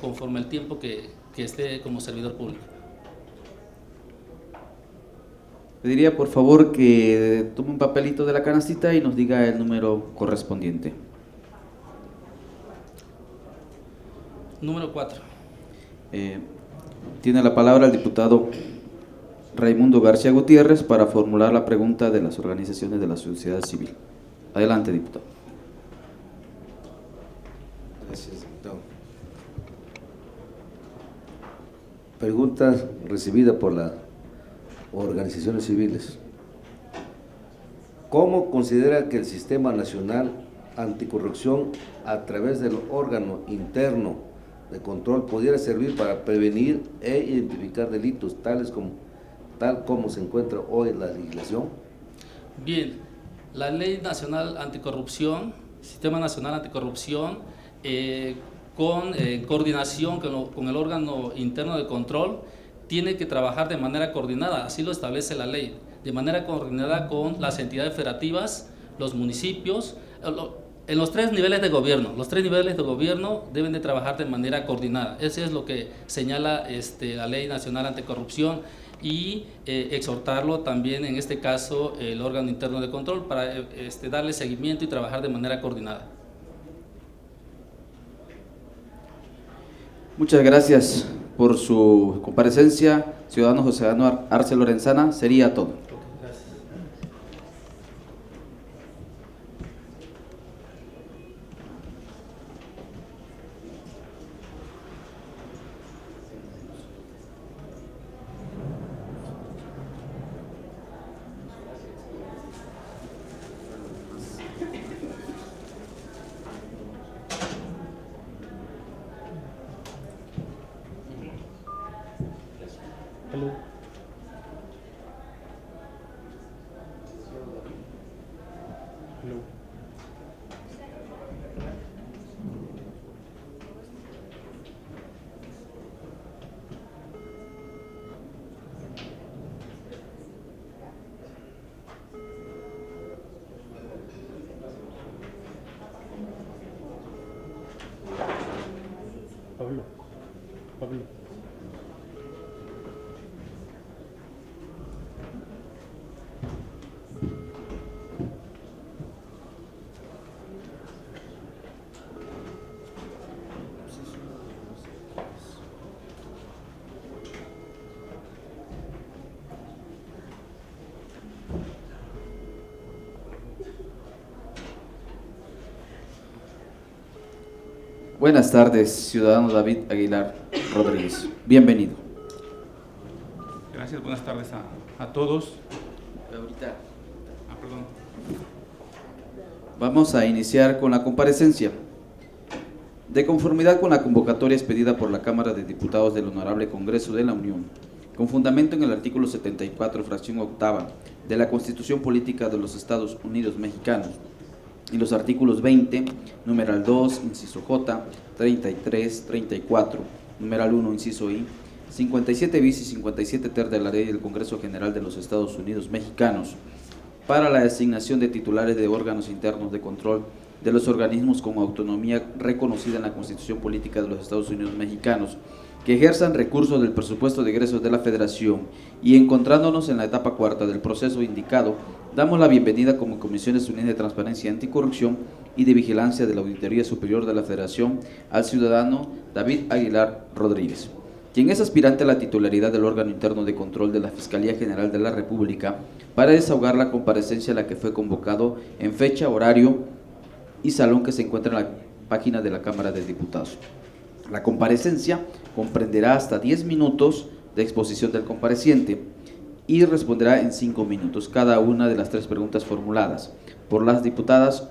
conforme al tiempo que esté como servidor público. Pediría por favor que tome un papelito de la canastita y nos diga el número correspondiente. Número 4. Tiene la palabra el diputado Raimundo García Gutiérrez para formular la pregunta de las organizaciones de la sociedad civil. Adelante, diputado. Gracias, diputado. Pregunta recibida por las organizaciones civiles. ¿Cómo considera que el Sistema Nacional Anticorrupción, a través del órgano interno de control, pudiera servir para prevenir e identificar delitos tal como se encuentra hoy en la legislación? Bien, la Ley Nacional Anticorrupción, Sistema Nacional Anticorrupción, con coordinación con el órgano interno de control, tiene que trabajar de manera coordinada, así lo establece la ley, de manera coordinada con las entidades federativas, los municipios, en los tres niveles de gobierno. Los tres niveles de gobierno deben de trabajar de manera coordinada. Eso es lo que señala la Ley Nacional Anticorrupción y exhortarlo también, en este caso, el órgano interno de control para darle seguimiento y trabajar de manera coordinada. Muchas gracias por su comparecencia, ciudadano José Daniel Arce Lorenzana. Sería todo. Hello. Hello. Pablo. Pablo. Buenas tardes, ciudadano David Aguilar Rodríguez. Bienvenido. Gracias, buenas tardes a todos. Perdón. Vamos a iniciar con la comparecencia. De conformidad con la convocatoria expedida por la Cámara de Diputados del Honorable Congreso de la Unión, con fundamento en el artículo 74, fracción octava, de la Constitución Política de los Estados Unidos Mexicanos, y los artículos 20, numeral 2, inciso J, 33, 34, numeral 1, inciso I, 57 bis y 57 ter de la Ley del Congreso General de los Estados Unidos Mexicanos, para la designación de titulares de órganos internos de control de los organismos con autonomía reconocida en la Constitución Política de los Estados Unidos Mexicanos, que ejerzan recursos del presupuesto de egresos de la Federación, y encontrándonos en la etapa cuarta del proceso indicado, damos la bienvenida como Comisiones Unidas de Transparencia y Anticorrupción y de Vigilancia de la Auditoría Superior de la Federación al ciudadano David Aguilar Rodríguez, quien es aspirante a la titularidad del órgano interno de control de la Fiscalía General de la República, para desahogar la comparecencia a la que fue convocado en fecha, horario y salón que se encuentra en la página de la Cámara de Diputados. La comparecencia comprenderá hasta 10 minutos de exposición del compareciente y responderá en 5 minutos cada una de las 3 preguntas formuladas por las diputadas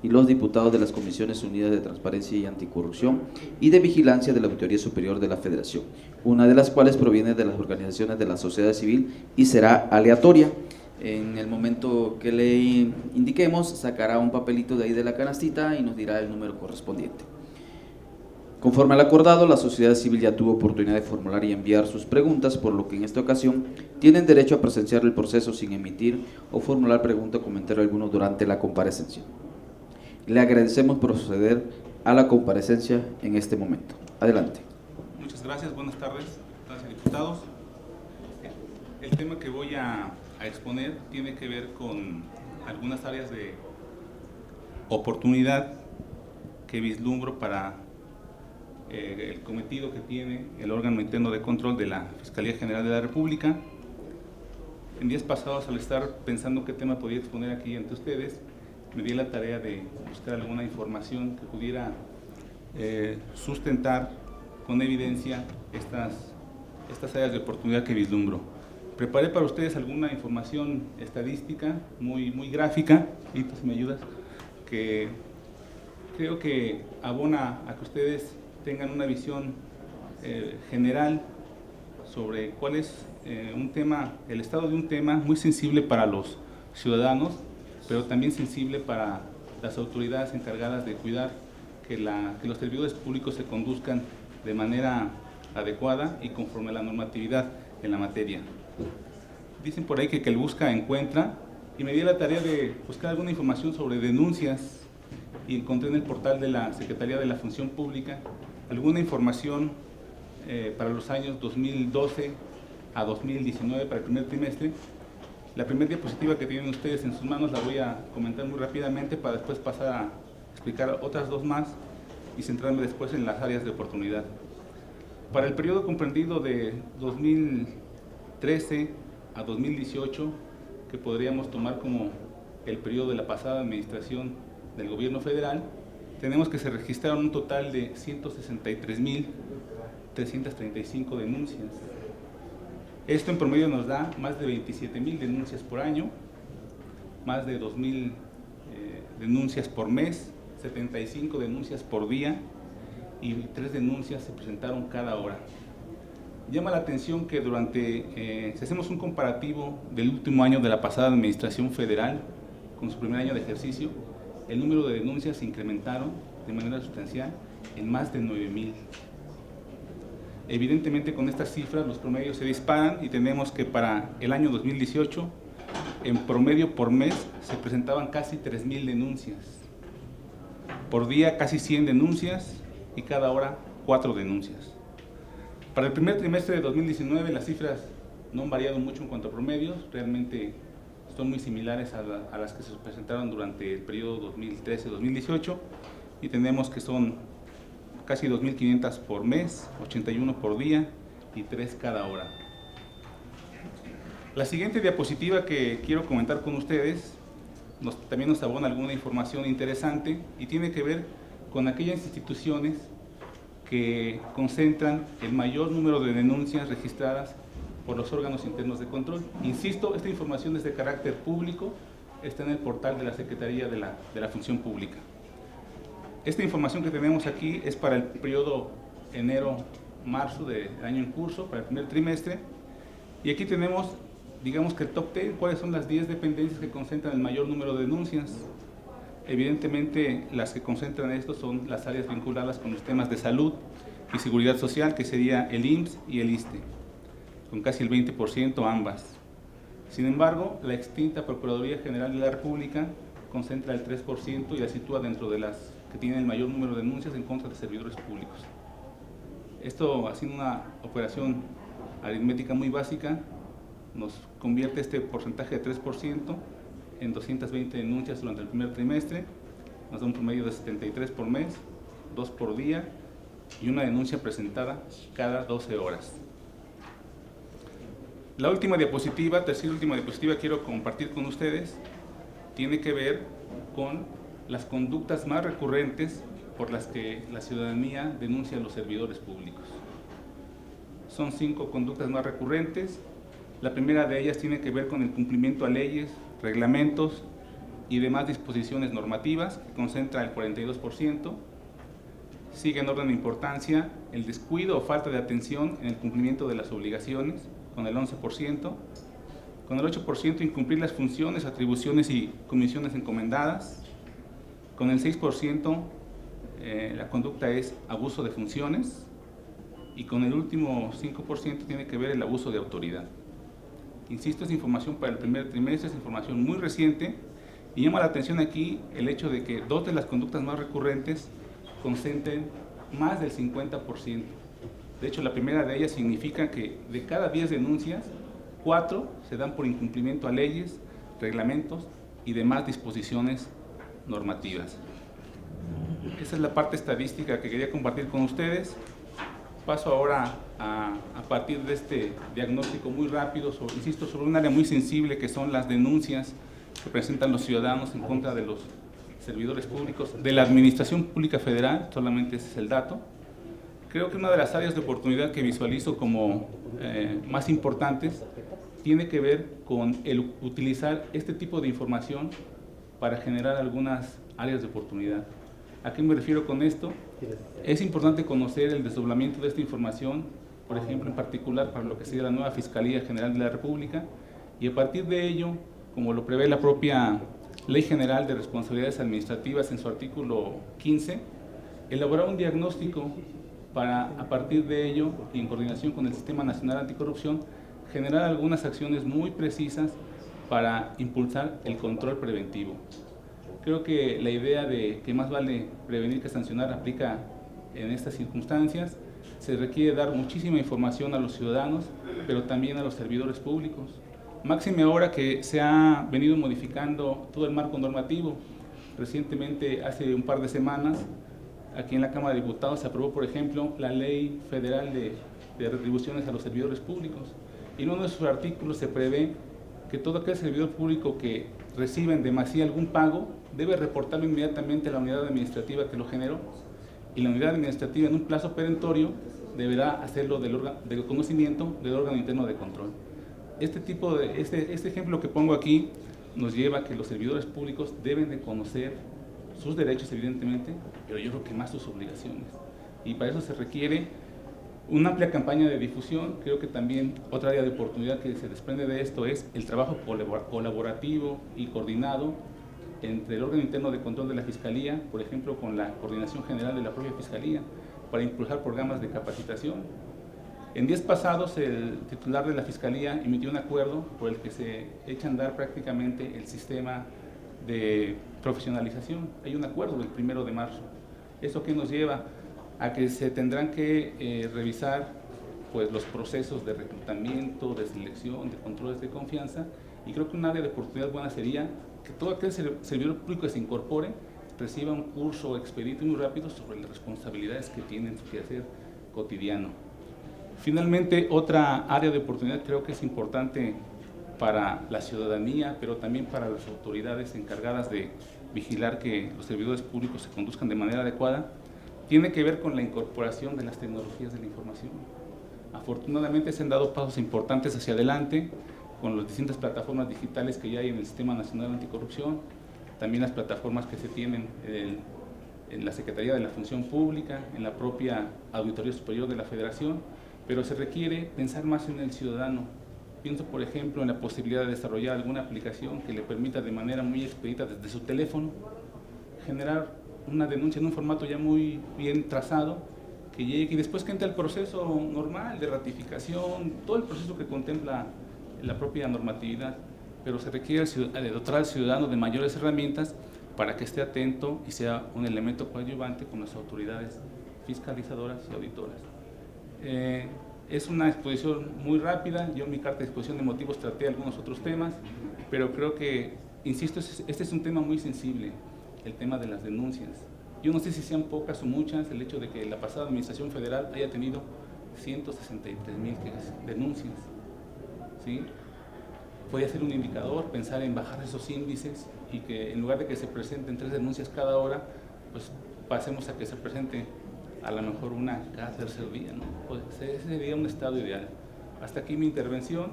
y los diputados de las Comisiones Unidas de Transparencia y Anticorrupción y de Vigilancia de la Auditoría Superior de la Federación, una de las cuales proviene de las organizaciones de la sociedad civil y será aleatoria. En el momento que le indiquemos, sacará un papelito de ahí de la canastita y nos dirá el número correspondiente. Conforme al acordado, la sociedad civil ya tuvo oportunidad de formular y enviar sus preguntas, por lo que en esta ocasión tienen derecho a presenciar el proceso sin emitir o formular pregunta o comentario alguno durante la comparecencia. Le agradecemos a la comparecencia en este momento. Adelante. Muchas gracias, buenas tardes, diputados. El tema que voy a exponer tiene que ver con algunas áreas de oportunidad que vislumbro para el cometido que tiene el órgano interno de control de la Fiscalía General de la República. En días pasados, al estar pensando qué tema podía exponer aquí ante ustedes, me di la tarea de buscar alguna información que pudiera sustentar con evidencia estas áreas de oportunidad que vislumbro. Preparé para ustedes alguna información estadística muy gráfica, y si me ayudas, que creo que abona a que ustedes tengan una visión general sobre cuál es el estado de un tema muy sensible para los ciudadanos, pero también sensible para las autoridades encargadas de cuidar que los servidores públicos se conduzcan de manera adecuada y conforme a la normatividad en la materia. Dicen por ahí que el busca encuentra, y me di la tarea de buscar alguna información sobre denuncias y encontré en el portal de la Secretaría de la Función Pública alguna información para los años 2012 a 2019, para el primer trimestre. La primera diapositiva que tienen ustedes en sus manos la voy a comentar muy rápidamente para después pasar a explicar otras dos más y centrarme después en las áreas de oportunidad. Para el periodo comprendido de 2013 a 2018, que podríamos tomar como el periodo de la pasada administración del gobierno federal, tenemos que se registraron un total de 163.335 denuncias. Esto en promedio nos da más de 27.000 denuncias por año, más de 2.000 denuncias por mes, 75 denuncias por día y 3 denuncias se presentaron cada hora. Llama la atención que si hacemos un comparativo del último año de la pasada administración federal con su primer año de ejercicio, el número de denuncias se incrementaron de manera sustancial en más de 9.000. Evidentemente con estas cifras los promedios se disparan y tenemos que para el año 2018 en promedio por mes se presentaban casi 3.000 denuncias. Por día casi 100 denuncias y cada hora 4 denuncias. Para el primer trimestre de 2019 las cifras no han variado mucho en cuanto a promedios, realmente son muy similares a las que se presentaron durante el periodo 2013-2018 y tenemos que son casi 2.500 por mes, 81 por día y 3 cada hora. La siguiente diapositiva que quiero comentar con ustedes también nos abona alguna información interesante y tiene que ver con aquellas instituciones que concentran el mayor número de denuncias registradas por los órganos internos de control. Insisto, esta información es de carácter público, está en el portal de la Secretaría de la Función Pública. Esta información que tenemos aquí es para el periodo enero-marzo del año en curso, para el primer trimestre, y aquí tenemos, digamos que el top 10, cuáles son las 10 dependencias que concentran el mayor número de denuncias. Evidentemente, las que concentran esto son las áreas vinculadas con los temas de salud y seguridad social, que sería el IMSS y el ISSSTE, con casi el 20% ambas. Sin embargo, la extinta Procuraduría General de la República concentra el 3% y la sitúa dentro de las que tienen el mayor número de denuncias en contra de servidores públicos. Esto, haciendo una operación aritmética muy básica, nos convierte este porcentaje de 3% en 220 denuncias durante el primer trimestre, nos da un promedio de 73 por mes, 2 por día y una denuncia presentada cada 12 horas. La última diapositiva, tercera y última diapositiva, quiero compartir con ustedes, tiene que ver con las conductas más recurrentes por las que la ciudadanía denuncia a los servidores públicos. Son 5 conductas más recurrentes. La primera de ellas tiene que ver con el cumplimiento a leyes, reglamentos y demás disposiciones normativas, que concentra el 42%. Sigue en orden de importancia el descuido o falta de atención en el cumplimiento de las obligaciones, con el 11%. Con el 8%, incumplir las funciones, atribuciones y comisiones encomendadas. Con el 6%, la conducta es abuso de funciones. Y con el último 5% tiene que ver el abuso de autoridad. Insisto, es información para el primer trimestre, es información muy reciente y llama la atención aquí el hecho de que 2 de las conductas más recurrentes concentren más del 50%. De hecho, la primera de ellas significa que de cada 10 denuncias, 4 se dan por incumplimiento a leyes, reglamentos y demás disposiciones normativas. Esa es la parte estadística que quería compartir con ustedes. Paso ahora a partir de este diagnóstico muy rápido, insisto, sobre un área muy sensible que son las denuncias que presentan los ciudadanos en contra de los servidores públicos, de la Administración Pública Federal, solamente ese es el dato. Creo que una de las áreas de oportunidad que visualizo como más importantes tiene que ver con el utilizar este tipo de información para generar algunas áreas de oportunidad. ¿A qué me refiero con esto? Es importante conocer el desdoblamiento de esta información, por ejemplo, en particular para lo que sería la nueva Fiscalía General de la República, y a partir de ello, como lo prevé la propia Ley General de Responsabilidades Administrativas en su artículo 15, elaborar un diagnóstico para, a partir de ello, y en coordinación con el Sistema Nacional Anticorrupción, generar algunas acciones muy precisas para impulsar el control preventivo. Creo que la idea de que más vale prevenir que sancionar aplica en estas circunstancias. Se requiere dar muchísima información a los ciudadanos, pero también a los servidores públicos. Máxime ahora que se ha venido modificando todo el marco normativo. Recientemente, hace un par de semanas, aquí en la Cámara de Diputados se aprobó, por ejemplo, la Ley Federal de Retribuciones a los Servidores Públicos. Y en uno de sus artículos se prevé que todo aquel servidor público que reciba en demasía algún pago debe reportarlo inmediatamente a la unidad administrativa que lo generó, y la unidad administrativa en un plazo perentorio deberá hacerlo del conocimiento del órgano interno de control. Este ejemplo que pongo aquí nos lleva a que los servidores públicos deben de conocer sus derechos, evidentemente, pero yo creo que más sus obligaciones. Y para eso se requiere una amplia campaña de difusión. Creo que también otra área de oportunidad que se desprende de esto es el trabajo colaborativo y coordinado entre el órgano interno de control de la Fiscalía, por ejemplo, con la coordinación general de la propia Fiscalía, para impulsar programas de capacitación. En días pasados, el titular de la Fiscalía emitió un acuerdo por el que se echa a andar prácticamente el sistema de profesionalización. Hay un acuerdo del 1 de marzo. ¿Eso qué nos lleva? A que se tendrán que revisar pues, los procesos de reclutamiento, de selección, de controles de confianza, y creo que un área de oportunidad buena sería que todo aquel servidor público que se incorpore reciba un curso expedito y muy rápido sobre las responsabilidades que tiene en su quehacer cotidiano. Finalmente, otra área de oportunidad creo que es importante para la ciudadanía, pero también para las autoridades encargadas de vigilar que los servidores públicos se conduzcan de manera adecuada, tiene que ver con la incorporación de las tecnologías de la información. Afortunadamente se han dado pasos importantes hacia adelante con las distintas plataformas digitales que ya hay en el Sistema Nacional Anticorrupción, también las plataformas que se tienen en la Secretaría de la Función Pública, en la propia Auditoría Superior de la Federación, pero se requiere pensar más en el ciudadano. Pienso, por ejemplo, en la posibilidad de desarrollar alguna aplicación que le permita de manera muy expedita desde su teléfono generar una denuncia en un formato ya muy bien trazado, que llegue y después que entre el proceso normal de ratificación, todo el proceso que contempla la propia normatividad, pero se requiere dotar al ciudadano de mayores herramientas para que esté atento y sea un elemento coadyuvante con las autoridades fiscalizadoras y auditoras. Es una exposición muy rápida. Yo en mi carta de exposición de motivos traté algunos otros temas, pero creo que, insisto, este es un tema muy sensible, el tema de las denuncias. Yo no sé si sean pocas o muchas el hecho de que la pasada administración federal haya tenido 163,000 denuncias, ¿sí? Podría ser un indicador, pensar en bajar esos índices y que en lugar de que se presenten 3 denuncias cada hora, pues pasemos a que se presente a lo mejor una cada tercer día, ¿no? Pues ese sería un estado ideal. Hasta aquí mi intervención.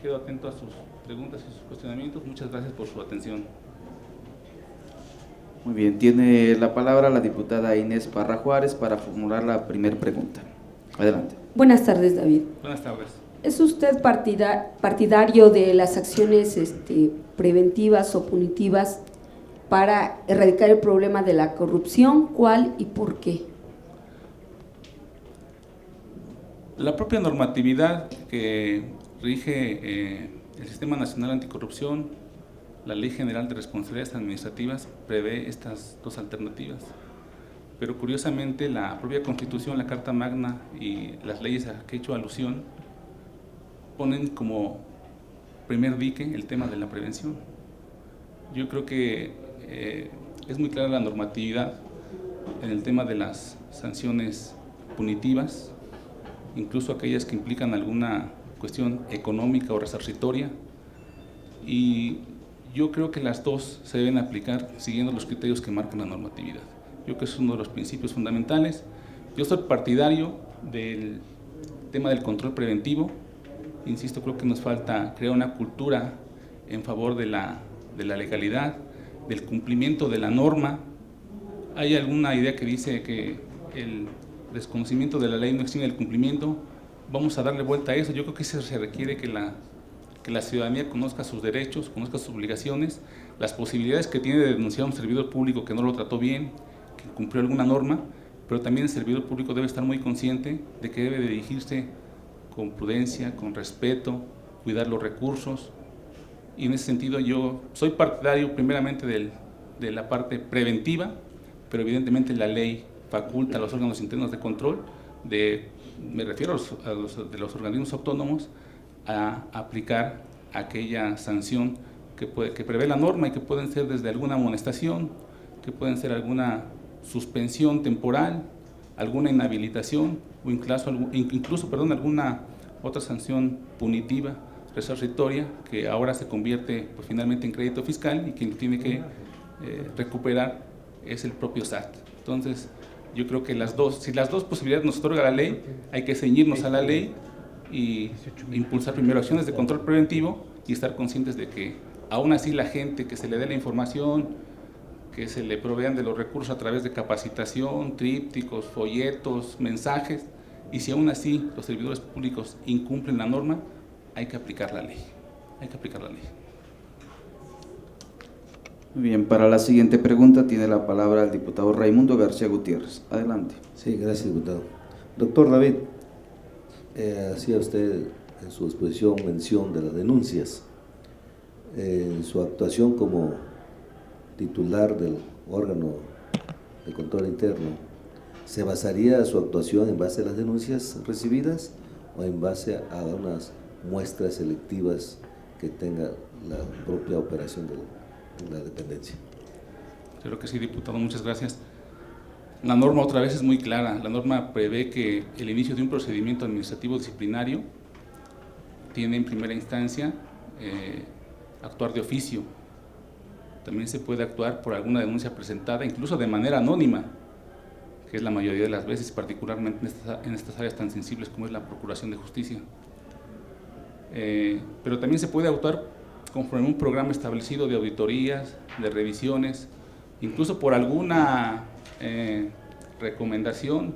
Quedo atento a sus preguntas y sus cuestionamientos. Muchas gracias por su atención. Muy bien, tiene la palabra la diputada Inés Parra Juárez para formular la primera pregunta. Adelante. Buenas tardes, David. Buenas tardes. ¿Es usted partidario de las acciones preventivas o punitivas para erradicar el problema de la corrupción? ¿Cuál y por qué? La propia normatividad que rige el Sistema Nacional Anticorrupción, la Ley General de Responsabilidades Administrativas, prevé estas dos alternativas. pero curiosamente la propia Constitución, la Carta Magna y las leyes a que he hecho alusión ponen como primer dique el tema de la prevención. Yo creo que es muy clara la normatividad en el tema de las sanciones punitivas, incluso aquellas que implican alguna cuestión económica o resarcitoria, y yo creo que las dos se deben aplicar siguiendo los criterios que marca la normatividad. Yo creo que es uno de los principios fundamentales. Yo soy partidario del tema del control preventivo. Insisto, creo que nos falta crear una cultura en favor de la legalidad, del cumplimiento de la norma. Hay alguna idea que dice que el desconocimiento de la ley no exime el cumplimiento. Vamos a darle vuelta a eso. Yo creo que se requiere que la ciudadanía conozca sus derechos, conozca sus obligaciones, las posibilidades que tiene de denunciar a un servidor público que no lo trató bien, que incumplió alguna norma, pero también el servidor público debe estar muy consciente de que debe dirigirse con prudencia, con respeto, cuidar los recursos. Y en ese sentido yo soy partidario primeramente de la parte preventiva, pero evidentemente la ley faculta a los órganos internos de control, me refiero a los organismos autónomos, a aplicar aquella sanción que prevé la norma y que pueden ser desde alguna amonestación, que pueden ser alguna suspensión temporal, alguna inhabilitación o incluso alguna otra sanción punitiva, resarcitoria, que ahora se convierte pues, finalmente en crédito fiscal y quien tiene que recuperar es el propio SAT. Entonces, yo creo que si las dos posibilidades nos otorga la ley, hay que ceñirnos a la ley y impulsar primero acciones de control preventivo y estar conscientes de que aún así la gente que se le dé la información, que se le provean de los recursos a través de capacitación, trípticos, folletos, mensajes, y si aún así los servidores públicos incumplen la norma, hay que aplicar la ley. Hay que aplicar la ley. Muy bien, para la siguiente pregunta tiene la palabra el diputado Raimundo García Gutiérrez. Adelante. Sí, gracias, diputado. Doctor David, hacía usted en su exposición mención de las denuncias. En su actuación como titular del órgano de control interno, ¿se basaría su actuación en base a las denuncias recibidas o en base a unas muestras selectivas que tenga la propia operación de la dependencia? Creo que sí, diputado, muchas gracias. La norma otra vez es muy clara. La norma prevé que el inicio de un procedimiento administrativo disciplinario tiene en primera instancia actuar de oficio. También se puede actuar por alguna denuncia presentada, incluso de manera anónima, que es la mayoría de las veces, particularmente en estas áreas tan sensibles como es la procuración de justicia. Pero también se puede actuar conforme a un programa establecido de auditorías, de revisiones, incluso por alguna recomendación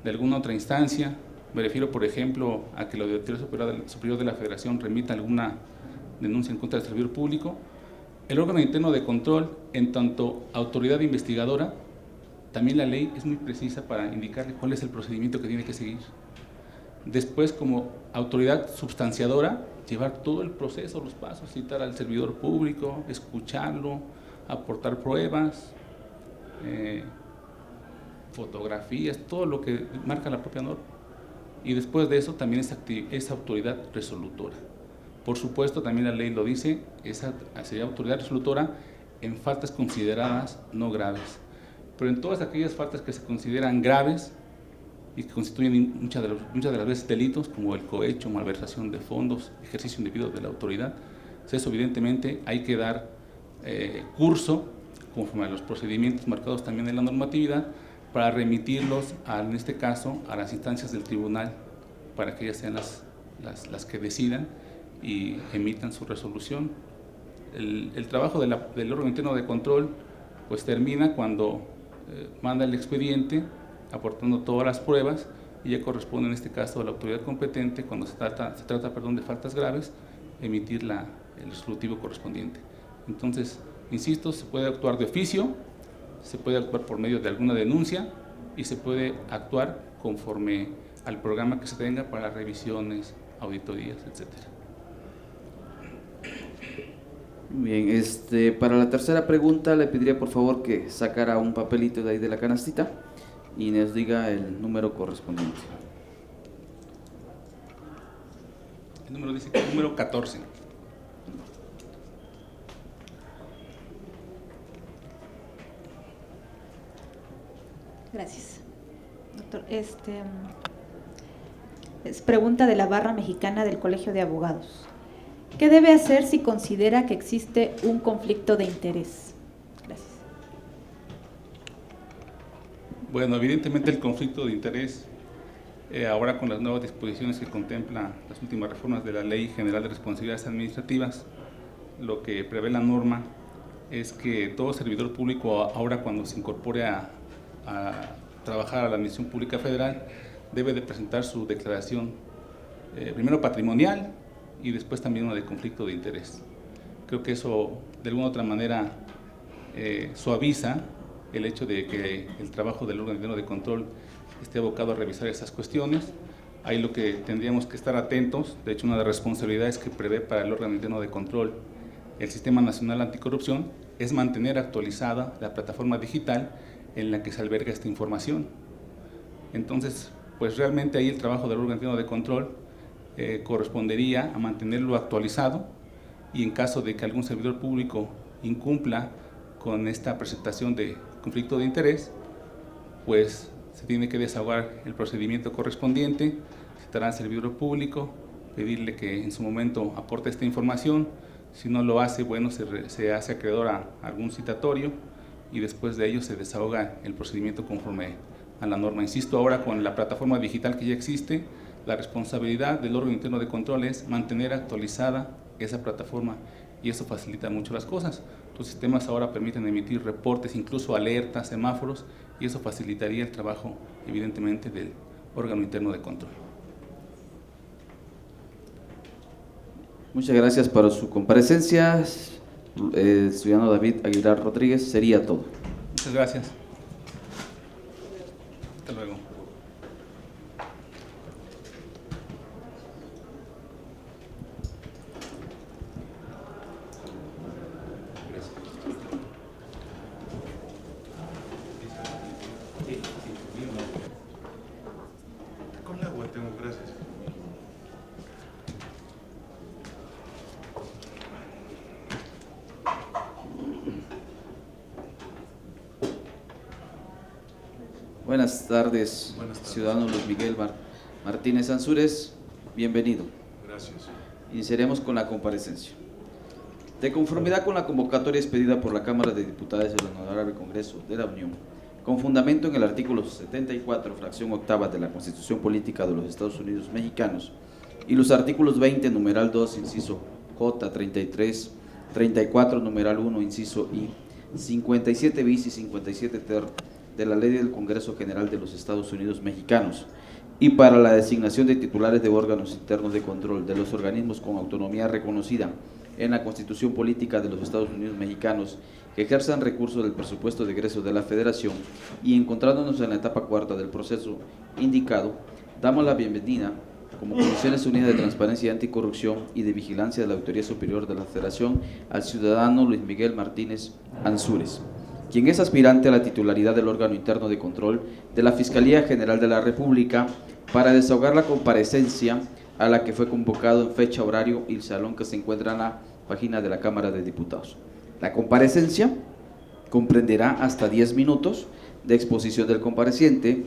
de alguna otra instancia. Me refiero, por ejemplo, a que la Auditoría Superior de la Federación remita alguna denuncia en contra del servidor público. El órgano interno de control, en tanto autoridad investigadora, también la ley es muy precisa para indicarle cuál es el procedimiento que tiene que seguir. Después, como autoridad substanciadora, llevar todo el proceso, los pasos, citar al servidor público, escucharlo, aportar pruebas, fotografías, todo lo que marca la propia norma. Y después de eso también es autoridad resolutora. Por supuesto, también la ley lo dice, esa sería autoridad resolutora en faltas consideradas no graves. Pero en todas aquellas faltas que se consideran graves y que constituyen muchas de las veces delitos, como el cohecho, malversación de fondos, ejercicio indebido de la autoridad, eso evidentemente hay que dar curso, conforme a los procedimientos marcados también en la normatividad, para remitirlos, en este caso, a las instancias del tribunal, para que ellas sean las que decidan y emitan su resolución. El trabajo del órgano interno de control pues termina cuando manda el expediente aportando todas las pruebas y ya corresponde en este caso a la autoridad competente, cuando se trata de faltas graves, emitir el resolutivo correspondiente. Entonces, insisto, se puede actuar de oficio, se puede actuar por medio de alguna denuncia y se puede actuar conforme al programa que se tenga para revisiones, auditorías, etcétera. Bien, para la tercera pregunta le pediría por favor que sacara un papelito de ahí de la canastita y nos diga el número correspondiente. El número dice que el número 14. Gracias. Doctor, es pregunta de la Barra Mexicana del Colegio de Abogados. ¿Qué debe hacer si considera que existe un conflicto de interés? Gracias. Bueno, evidentemente el conflicto de interés, ahora con las nuevas disposiciones que contempla las últimas reformas de la Ley General de Responsabilidades Administrativas, lo que prevé la norma es que todo servidor público, ahora cuando se incorpore a trabajar a la Administración Pública Federal, debe de presentar su declaración, primero patrimonial y después también una de conflicto de interés. Creo que eso de alguna u otra manera suaviza el hecho de que el trabajo del órgano interno de control esté abocado a revisar esas cuestiones. Ahí lo que tendríamos que estar atentos, de hecho una de las responsabilidades que prevé para el órgano interno de control el Sistema Nacional Anticorrupción es mantener actualizada la plataforma digital en la que se alberga esta información. Entonces, pues realmente ahí el trabajo del órgano interno de control correspondería a mantenerlo actualizado, y en caso de que algún servidor público incumpla con esta presentación de conflicto de interés, pues se tiene que desahogar el procedimiento correspondiente, citará al servidor público, pedirle que en su momento aporte esta información. Si no lo hace, bueno, se hace acreedor a algún citatorio y después de ello se desahoga el procedimiento conforme a la norma. Insisto, ahora con la plataforma digital que ya existe, la responsabilidad del órgano interno de control es mantener actualizada esa plataforma, y eso facilita mucho las cosas. Los sistemas ahora permiten emitir reportes, incluso alertas, semáforos, y eso facilitaría el trabajo, evidentemente, del órgano interno de control. Muchas gracias por su comparecencia. El ciudadano David Aguilar Rodríguez, sería todo. Muchas gracias. Hasta luego. Con el agua tengo, gracias. Buenas tardes, Buenas tardes. ciudadano Luis Miguel Martínez Ansúrez, bienvenido. Gracias. Iniciaremos con la comparecencia. De conformidad con la convocatoria expedida por la Cámara de Diputados del Honorable Congreso de la Unión, con fundamento en el artículo 74, fracción octava de la Constitución Política de los Estados Unidos Mexicanos y los artículos 20, numeral 2, inciso J, 33, 34, numeral 1, inciso I, 57 bis y 57 ter de la Ley del Congreso General de los Estados Unidos Mexicanos, y para la designación de titulares de órganos internos de control de los organismos con autonomía reconocida en la Constitución Política de los Estados Unidos Mexicanos que ejerzan recursos del presupuesto de egreso de la Federación, y encontrándonos en la etapa cuarta del proceso indicado, damos la bienvenida como Comisiones Unidas de Transparencia y Anticorrupción y de Vigilancia de la Auditoría Superior de la Federación al ciudadano Luis Miguel Martínez Ansúrez, quien es aspirante a la titularidad del órgano interno de control de la Fiscalía General de la República, para desahogar la comparecencia a la que fue convocado en fecha, horario y salón que se encuentra en la página de la Cámara de Diputados. La comparecencia comprenderá hasta 10 minutos de exposición del compareciente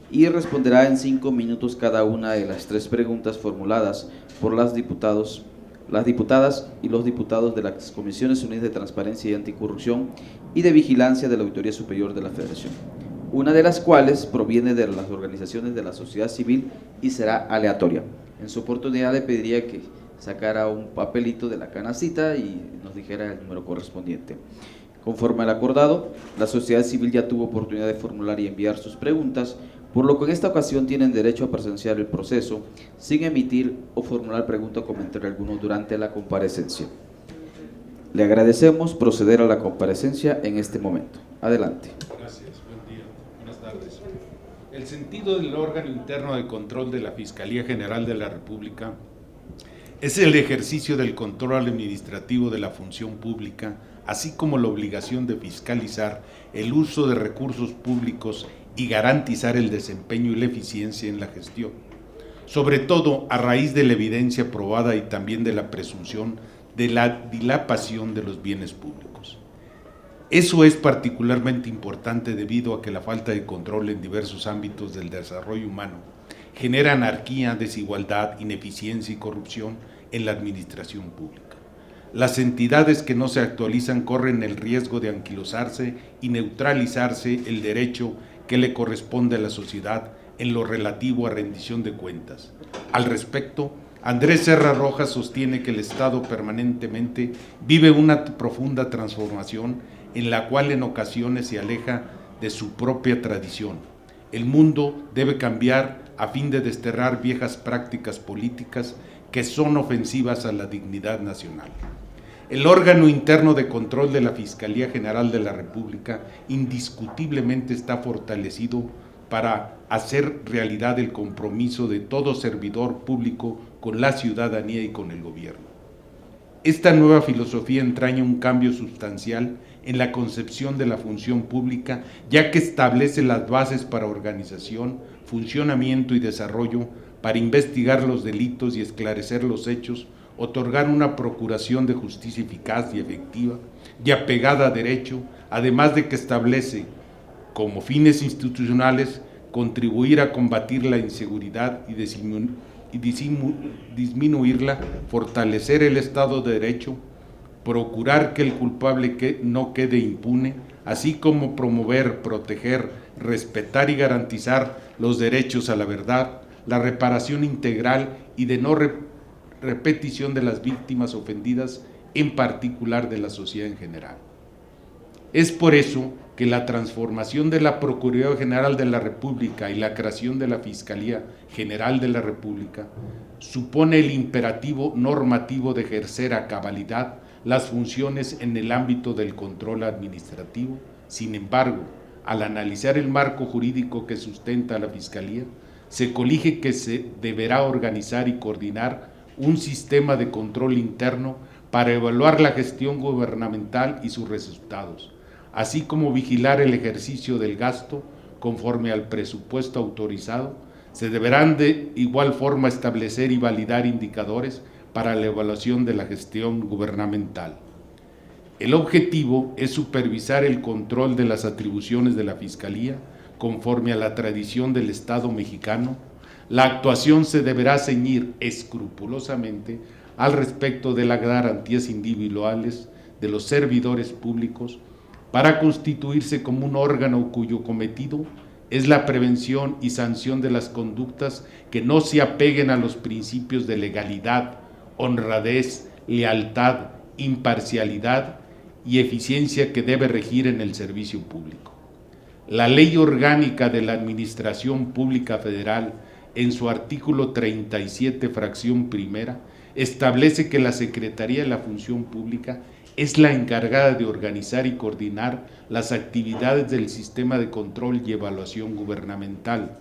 y responderá en 5 minutos cada una de las 3 preguntas formuladas por las diputadas y los diputados de las Comisiones Unidas de Transparencia y Anticorrupción y de Vigilancia de la Auditoría Superior de la Federación, una de las cuales proviene de las organizaciones de la sociedad civil y será aleatoria. En su oportunidad le pediría que sacara un papelito de la canacita y nos dijera el número correspondiente. Conforme al acordado, la sociedad civil ya tuvo oportunidad de formular y enviar sus preguntas, por lo que en esta ocasión tienen derecho a presenciar el proceso sin emitir o formular pregunta o comentario alguno durante la comparecencia. Le agradecemos proceder a la comparecencia en este momento. Adelante. Gracias, buen día, buenas tardes. El sentido del órgano interno de control de la Fiscalía General de la República es el ejercicio del control administrativo de la función pública, así como la obligación de fiscalizar el uso de recursos públicos y garantizar el desempeño y la eficiencia en la gestión, sobre todo a raíz de la evidencia probada y también de la presunción de la dilapación de los bienes públicos. Eso es particularmente importante debido a que la falta de control en diversos ámbitos del desarrollo humano genera anarquía, desigualdad, ineficiencia y corrupción en la administración pública. Las entidades que no se actualizan corren el riesgo de anquilosarse y neutralizarse el derecho que le corresponde a la sociedad en lo relativo a rendición de cuentas. Al respecto, Andrés Serra Rojas sostiene que el Estado permanentemente vive una profunda transformación en la cual en ocasiones se aleja de su propia tradición. El mundo debe cambiar a fin de desterrar viejas prácticas políticas que son ofensivas a la dignidad nacional. El órgano interno de control de la Fiscalía General de la República indiscutiblemente está fortalecido para hacer realidad el compromiso de todo servidor público con la ciudadanía y con el gobierno. Esta nueva filosofía entraña un cambio sustancial en la concepción de la función pública, ya que establece las bases para organización, funcionamiento y desarrollo, para investigar los delitos y esclarecer los hechos, otorgar una procuración de justicia eficaz y efectiva y apegada a derecho, además de que establece como fines institucionales contribuir a combatir la inseguridad y disminuirla, fortalecer el Estado de Derecho, procurar que el culpable no quede impune, así como promover, proteger, respetar y garantizar los derechos a la verdad, la reparación integral y de no repetición de las víctimas ofendidas, en particular de la sociedad en general. Es por eso que la transformación de la Procuraduría General de la República y la creación de la Fiscalía General de la República supone el imperativo normativo de ejercer a cabalidad las funciones en el ámbito del control administrativo. Sin embargo, al analizar el marco jurídico que sustenta la Fiscalía, se colige que se deberá organizar y coordinar un sistema de control interno para evaluar la gestión gubernamental y sus resultados, así como vigilar el ejercicio del gasto conforme al presupuesto autorizado. Se deberán de igual forma establecer y validar indicadores para la evaluación de la gestión gubernamental. El objetivo es supervisar el control de las atribuciones de la Fiscalía conforme a la tradición del Estado mexicano. La actuación se deberá ceñir escrupulosamente al respecto de las garantías individuales de los servidores públicos para constituirse como un órgano cuyo cometido es la prevención y sanción de las conductas que no se apeguen a los principios de legalidad, honradez, lealtad, imparcialidad y eficiencia que debe regir en el servicio público. La Ley Orgánica de la Administración Pública Federal, en su artículo 37, fracción primera, establece que la Secretaría de la Función Pública es la encargada de organizar y coordinar las actividades del sistema de control y evaluación gubernamental.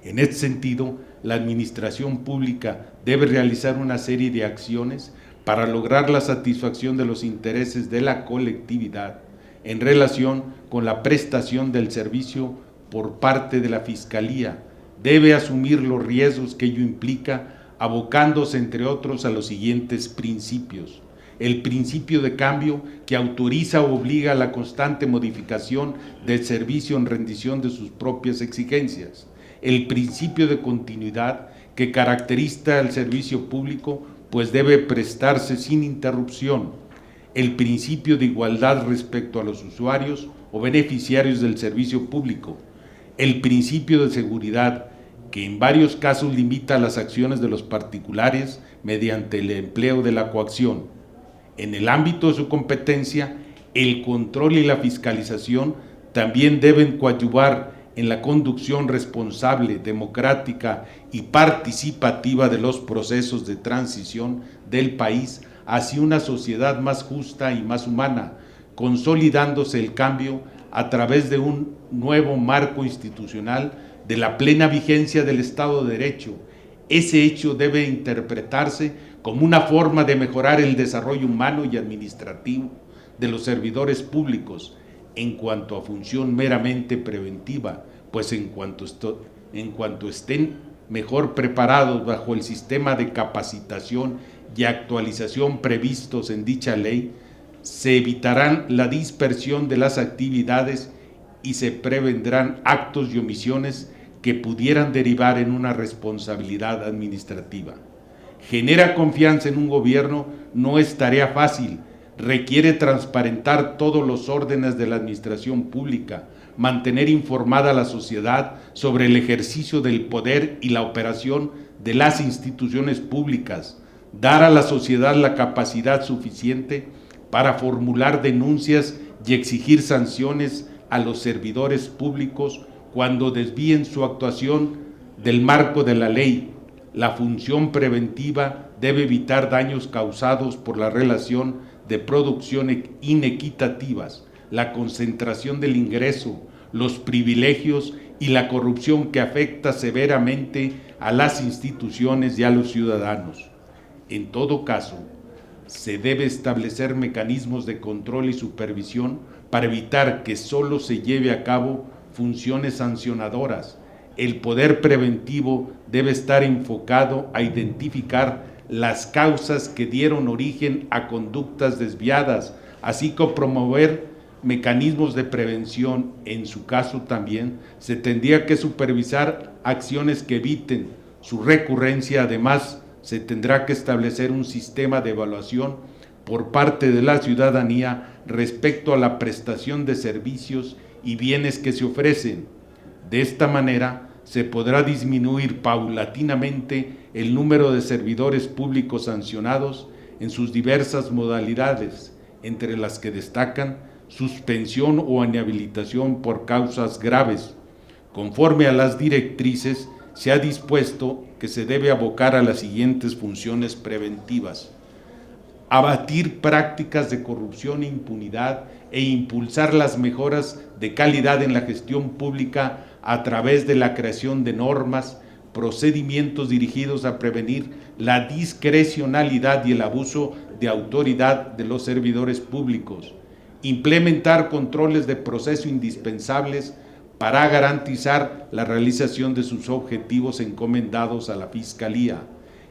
En este sentido, la administración pública debe realizar una serie de acciones para lograr la satisfacción de los intereses de la colectividad en relación con la prestación del servicio por parte de la Fiscalía. Debe asumir los riesgos que ello implica, abocándose, entre otros, a los siguientes principios. El principio de cambio, que autoriza o obliga a la constante modificación del servicio en rendición de sus propias exigencias. El principio de continuidad, que caracteriza al servicio público, pues debe prestarse sin interrupción. El principio de igualdad respecto a los usuarios o beneficiarios del servicio público. El principio de seguridad, que en varios casos limita las acciones de los particulares mediante el empleo de la coacción. En el ámbito de su competencia, el control y la fiscalización también deben coadyuvar en la conducción responsable, democrática y participativa de los procesos de transición del país hacia una sociedad más justa y más humana, consolidándose el cambio a través de un nuevo marco institucional de la plena vigencia del Estado de Derecho. Ese hecho debe interpretarse como una forma de mejorar el desarrollo humano y administrativo de los servidores públicos. en cuanto a función meramente preventiva, pues en cuanto estén mejor preparados bajo el sistema de capacitación y actualización previstos en dicha ley, se evitarán la dispersión de las actividades y se prevendrán actos y omisiones que pudieran derivar en una responsabilidad administrativa. Genera confianza en un gobierno no es tarea fácil, requiere transparentar todos los órdenes de la administración pública, mantener informada a la sociedad sobre el ejercicio del poder y la operación de las instituciones públicas, dar a la sociedad la capacidad suficiente para formular denuncias y exigir sanciones a los servidores públicos cuando desvíen su actuación del marco de la ley. La función preventiva debe evitar daños causados por la relación de producción inequitativas, la concentración del ingreso, los privilegios y la corrupción que afecta severamente a las instituciones y a los ciudadanos. En todo caso, se debe establecer mecanismos de control y supervisión para evitar que solo se lleve a cabo funciones sancionadoras. El poder preventivo debe estar enfocado a identificar las causas que dieron origen a conductas desviadas, así como promover mecanismos de prevención. En su caso también se tendría que supervisar acciones que eviten su recurrencia. Además, se tendrá que establecer un sistema de evaluación por parte de la ciudadanía respecto a la prestación de servicios y bienes que se ofrecen. De esta manera, se podrá disminuir paulatinamente el número de servidores públicos sancionados en sus diversas modalidades, entre las que destacan suspensión o inhabilitación por causas graves. Conforme a las directrices, se ha dispuesto que se debe abocar a las siguientes funciones preventivas: abatir prácticas de corrupción e impunidad e impulsar las mejoras de calidad en la gestión pública a través de la creación de normas, procedimientos dirigidos a prevenir la discrecionalidad y el abuso de autoridad de los servidores públicos, implementar controles de proceso indispensables para garantizar la realización de sus objetivos encomendados a la Fiscalía,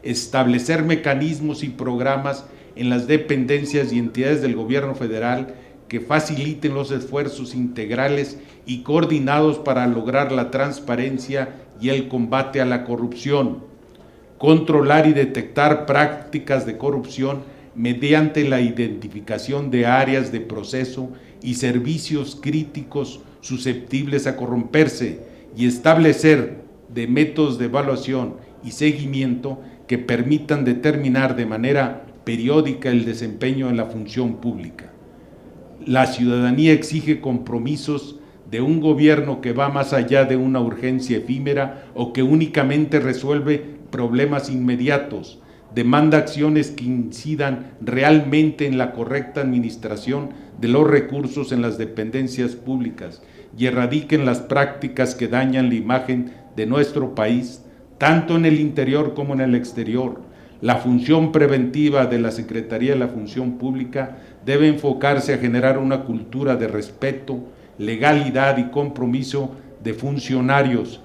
establecer mecanismos y programas en las dependencias y entidades del Gobierno federal que faciliten los esfuerzos integrales y coordinados para lograr la transparencia y el combate a la corrupción, controlar y detectar prácticas de corrupción mediante la identificación de áreas de proceso y servicios críticos susceptibles a corromperse y establecer de métodos de evaluación y seguimiento que permitan determinar de manera periódica el desempeño en la función pública. La ciudadanía exige compromisos de un gobierno que va más allá de una urgencia efímera o que únicamente resuelve problemas inmediatos. Demanda acciones que incidan realmente en la correcta administración de los recursos en las dependencias públicas y erradiquen las prácticas que dañan la imagen de nuestro país, tanto en el interior como en el exterior. La función preventiva de la Secretaría de la Función Pública debe enfocarse a generar una cultura de respeto, legalidad y compromiso de funcionarios.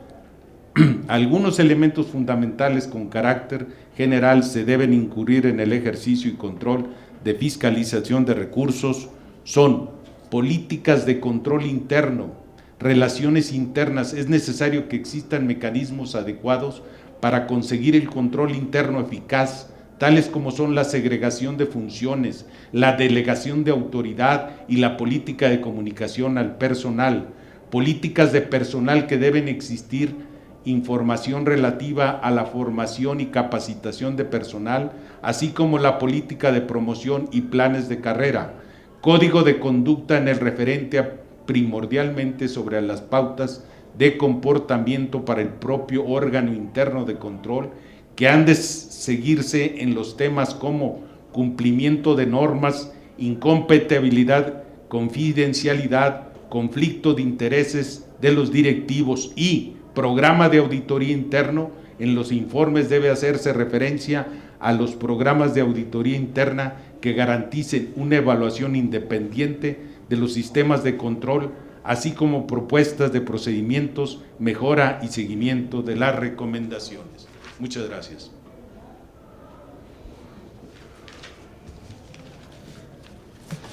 Algunos elementos fundamentales con carácter general se deben incurrir en el ejercicio y control de fiscalización de recursos. Son políticas de control interno, relaciones internas. Es necesario que existan mecanismos adecuados para conseguir el control interno eficaz, tales como son la segregación de funciones, la delegación de autoridad y la política de comunicación al personal, políticas de personal que deben existir, información relativa a la formación y capacitación de personal, así como la política de promoción y planes de carrera, código de conducta en el referente primordialmente sobre las pautas de comportamiento para el propio órgano interno de control que han de seguirse en los temas como cumplimiento de normas, incompatibilidad, confidencialidad, conflicto de intereses de los directivos y programa de auditoría interno. En los informes debe hacerse referencia a los programas de auditoría interna que garanticen una evaluación independiente de los sistemas de control, así como propuestas de procedimientos, mejora y seguimiento de las recomendaciones. Muchas gracias.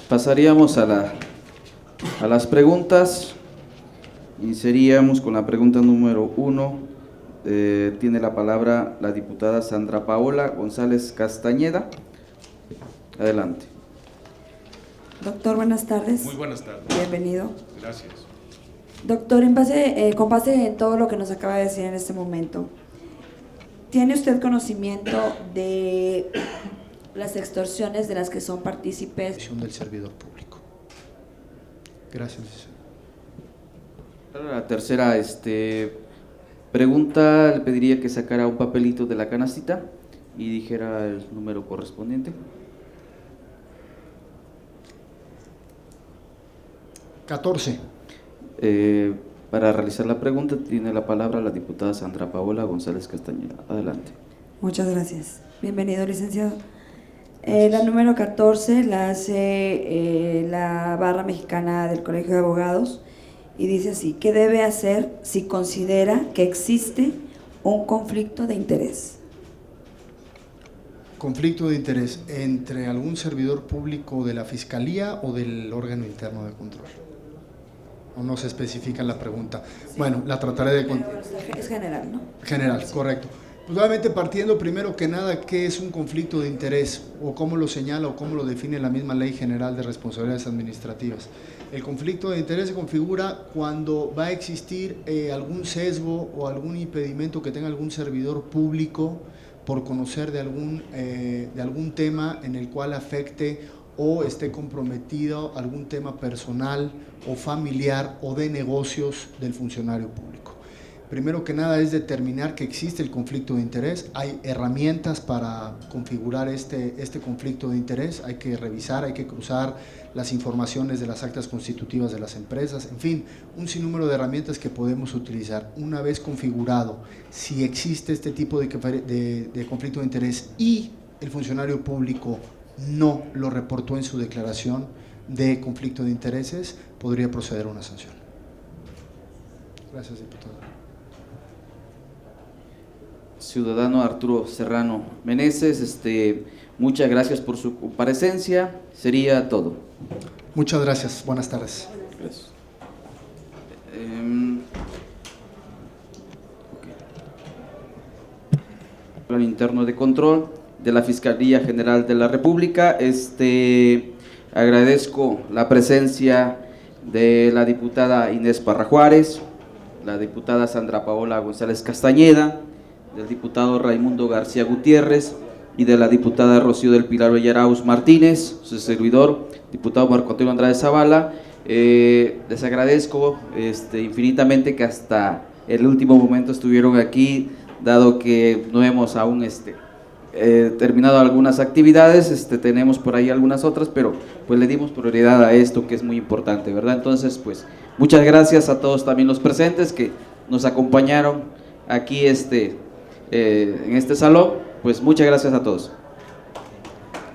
Pasaríamos a las preguntas. Iniciaríamos con la pregunta número 1. Tiene la palabra la diputada Sandra Paola González Castañeda. Adelante. Doctor, buenas tardes. Muy buenas tardes. Bienvenido. Gracias. Doctor, con base en todo lo que nos acaba de decir en este momento, ¿tiene usted conocimiento de las extorsiones de las que son partícipes del servidor público? Gracias. La tercera pregunta, le pediría que sacara un papelito de la canastita y dijera el número correspondiente. 14. Para realizar la pregunta tiene la palabra la diputada Sandra Paola González Castañeda. Adelante. Muchas gracias. Bienvenido, licenciado. La número 14 la hace la Barra Mexicana del Colegio de Abogados y dice así: ¿qué debe hacer si considera que existe un conflicto de interés? Conflicto de interés entre algún servidor público de la Fiscalía o del órgano interno de control. No se especifica en la pregunta. Sí. Bueno, la trataré de... Es general, ¿no? General, sí. Correcto. Pues obviamente partiendo primero que nada, ¿qué es un conflicto de interés? O cómo lo señala o cómo lo define la misma Ley General de Responsabilidades Administrativas. El conflicto de interés se configura cuando va a existir algún sesgo o algún impedimento que tenga algún servidor público por conocer de algún tema en el cual afecte o esté comprometido algún tema personal o familiar o de negocios del funcionario público. Primero que nada es determinar que existe el conflicto de interés. Hay herramientas para configurar este conflicto de interés. Hay que revisar, hay que cruzar las informaciones de las actas constitutivas de las empresas, en fin, un sinnúmero de herramientas que podemos utilizar. Una vez configurado, si existe este tipo de conflicto de interés y el funcionario público no lo reportó en su declaración de conflicto de intereses, podría proceder a una sanción. Gracias, diputado. Ciudadano Arturo Serrano Meneses, muchas gracias por su comparecencia. Sería todo. Muchas gracias. Buenas tardes. Gracias. Plan interno de control de la Fiscalía General de la República. Agradezco la presencia de la diputada Inés Parra Juárez, la diputada Sandra Paola González Castañeda, del diputado Raimundo García Gutiérrez y de la diputada Rocío del Pilar Villarauz Martínez, su servidor, diputado Marco Antonio Andrade Zavala. Les agradezco infinitamente que hasta el último momento estuvieron aquí, dado que no hemos aún terminado algunas actividades, tenemos por ahí algunas otras, pero pues le dimos prioridad a esto que es muy importante, ¿verdad? Entonces, pues muchas gracias a todos también los presentes que nos acompañaron aquí en este salón. Pues muchas gracias a todos.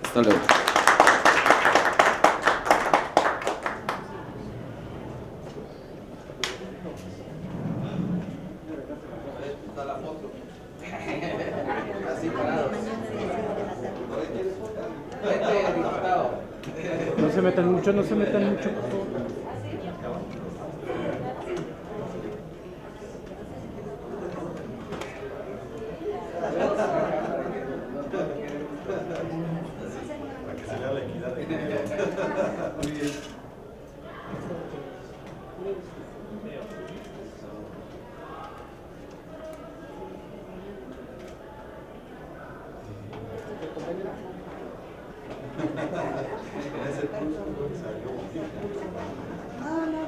Hasta luego. No se metan mucho, no se metan mucho, por favor. Ah, no.